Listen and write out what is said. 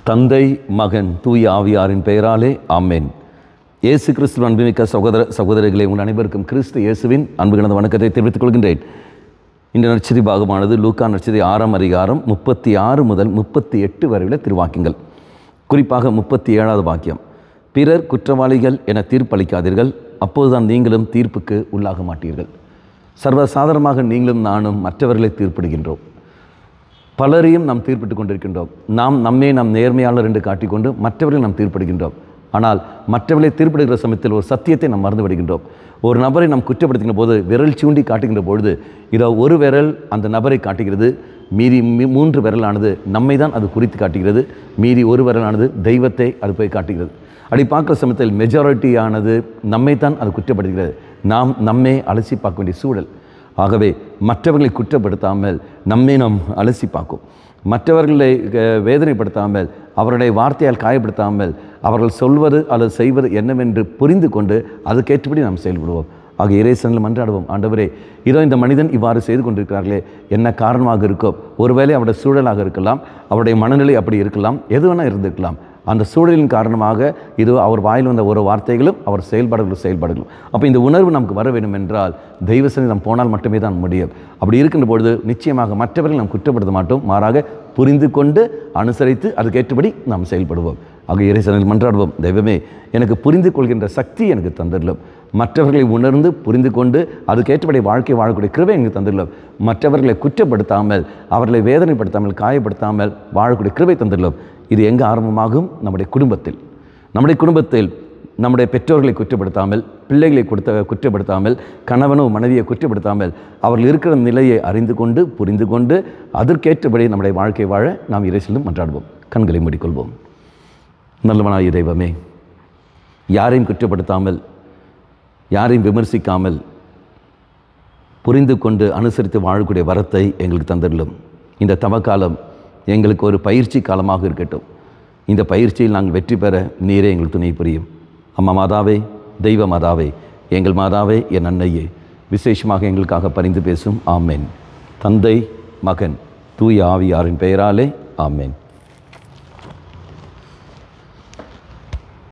தந்தை, மகன், தூய ஆவியாரின் பெயராலே ஆமென். இயேசு கிறிஸ்துவின் அன்புமிக்க சகோதர சகோதரிகளை உங்கள் அனைவருக்கும் கிறிஸ்து இயேசுவின் அன்பு கலந்த வணக்கத்தை தெரிவித்துக் கொள்கின்றேன். இந்த நற்செய்தி பாகமானது லூக்கா நற்செய்தி 6ஆம் அதிகாரம் 36 முதல் 38 வரை உள்ள திருவாக்கியங்கள். குறிப்பாக 37வது வாக்கியம், பிறர் குற்றவாளிகள் என தீர்ப்பளிக்காதீர்கள், அப்போதுதான் நீங்களும் தீர்ப்புக்கு உள்ளாக மாட்டீர்கள். சர்வசாதாரணமாக நீங்களும் நானும் மற்றவர்களை தீர்ப்பிடுகின்றோம். பலரையும் நாம் தீர்ப்பிட்டு கொண்டிருக்கின்றோம். நாம் நேர்மையாளர் என்று காட்டிக்கொண்டு மற்றவர்கள் நாம் தீர்ப்பிடுகின்றோம். ஆனால் மற்றவர்களை தீர்ப்பிடுகிற சமயத்தில் ஒரு சத்தியத்தை நாம் மறந்து விடுகின்றோம். ஒரு நபரை நாம் குற்றப்படுத்துகின்ற போது விரல் சூண்டி காட்டுகின்ற பொழுது இதோ ஒரு விரல் அந்த நபரை காட்டுகிறது, மீறி 3 விரலானது நம்மை தான் அது குறித்து காட்டுகிறது, மீறி ஒரு விரலானது தெய்வத்தை அது போய் காட்டுகிறது. அப்படி பார்க்குற சமயத்தில் மெஜாரிட்டியானது நம்மைத்தான் அது குற்றப்படுத்துகிறது. நாம் நம்மை அலசி பார்க்க வேண்டிய சூழல். ஆகவே மற்றவர்களை குற்றப்படுத்தாமல் நம்மை நாம் அலசி பார்க்கும், மற்றவர்களை வேதனைப்படுத்தாமல், அவருடைய வார்த்தையால் காயப்படுத்தாமல், அவர்கள் சொல்வது அல்லது செய்வது என்னவென்று புரிந்து கொண்டு அதுக்கேற்றபடி நாம் செயல்படுவோம். ஆக இறைசனில் மன்றாடுவோம், ஆண்டவரே, இதோ இந்த மனிதன் இவ்வாறு செய்து கொண்டிருக்கிறார்களே, என்ன காரணமாக இருக்கோ, ஒருவேளை அவருடைய சூழலாக இருக்கலாம், அவருடைய மனநிலை அப்படி இருக்கலாம், எது வேணால் இருந்திருக்கலாம். அந்த சூழலின் காரணமாக இது அவர் வாயில் வந்த ஒரு வார்த்தைகளும் அவர் செயல்பாடுகளும். அப்போ இந்த உணர்வு நமக்கு வர வேண்டும் என்றால் தெய்வசனி நாம் போனால் மட்டுமே தான் முடியும். அப்படி இருக்கின்ற பொழுது நிச்சயமாக மற்றவர்கள் நாம் குற்றப்படுத்த மாட்டோம், மாறாக புரிந்து கொண்டு அனுசரித்து அதுக்கேற்றபடி நாம் செயல்படுவோம். ஆக இறைசனில் மன்றாடுவோம், தெய்வமே, எனக்கு புரிந்து கொள்கின்ற சக்தி எனக்கு தந்துள்ளோம், மற்றவர்களை உணர்ந்து புரிந்து கொண்டு அதுக்கேற்றபடி வாழ்க்கை வாழக்கூடிய கிருபை எனக்கு தந்துள்ளோம், மற்றவர்களை குற்றப்படுத்தாமல், அவர்களை வேதனைப்படுத்தாமல், காயப்படுத்தாமல் வாழக்கூடிய கிருபை தந்துள்ளோம். இது எங்கே ஆரம்பமாகும்? நம்முடைய குடும்பத்தில். நம்முடைய பெற்றோர்களை குற்றப்படுத்தாமல், பிள்ளைகளை குற்றப்படுத்தாமல், கணவனோ மனைவியை குற்றப்படுத்தாமல், அவர்கள் இருக்கிற நிலையை அறிந்து கொண்டு புரிந்து கொண்டு அதற்கேற்றபடி நம்முடைய வாழ்க்கை வாழ நாம் இறைசனில் மன்றாடுவோம். கண்களை மூடிக்கொள்வோம். நல்லவனாகிய தெய்வமே, யாரையும் குற்றப்படுத்தாமல், யாரையும் விமர்சிக்காமல், புரிந்து கொண்டு அனுசரித்து வாழக்கூடிய வரத்தை எங்களுக்கு தந்துள்ளோம். இந்த தவக்காலம் எங்களுக்கு ஒரு பயிற்சி காலமாக இருக்கட்டும். இந்த பயிற்சியில் நாங்கள் வெற்றி பெற நீரே எங்கள் துணை புரியும். அம்மா மாதாவே, தெய்வ மாதாவே, எங்கள் மாதாவே, என் அன்னையே, விசேஷமாக எங்களுக்காக பரிந்து பேசும். ஆமென். தந்தை, மகன், தூய ஆவியாரின் பெயராலே ஆமென்.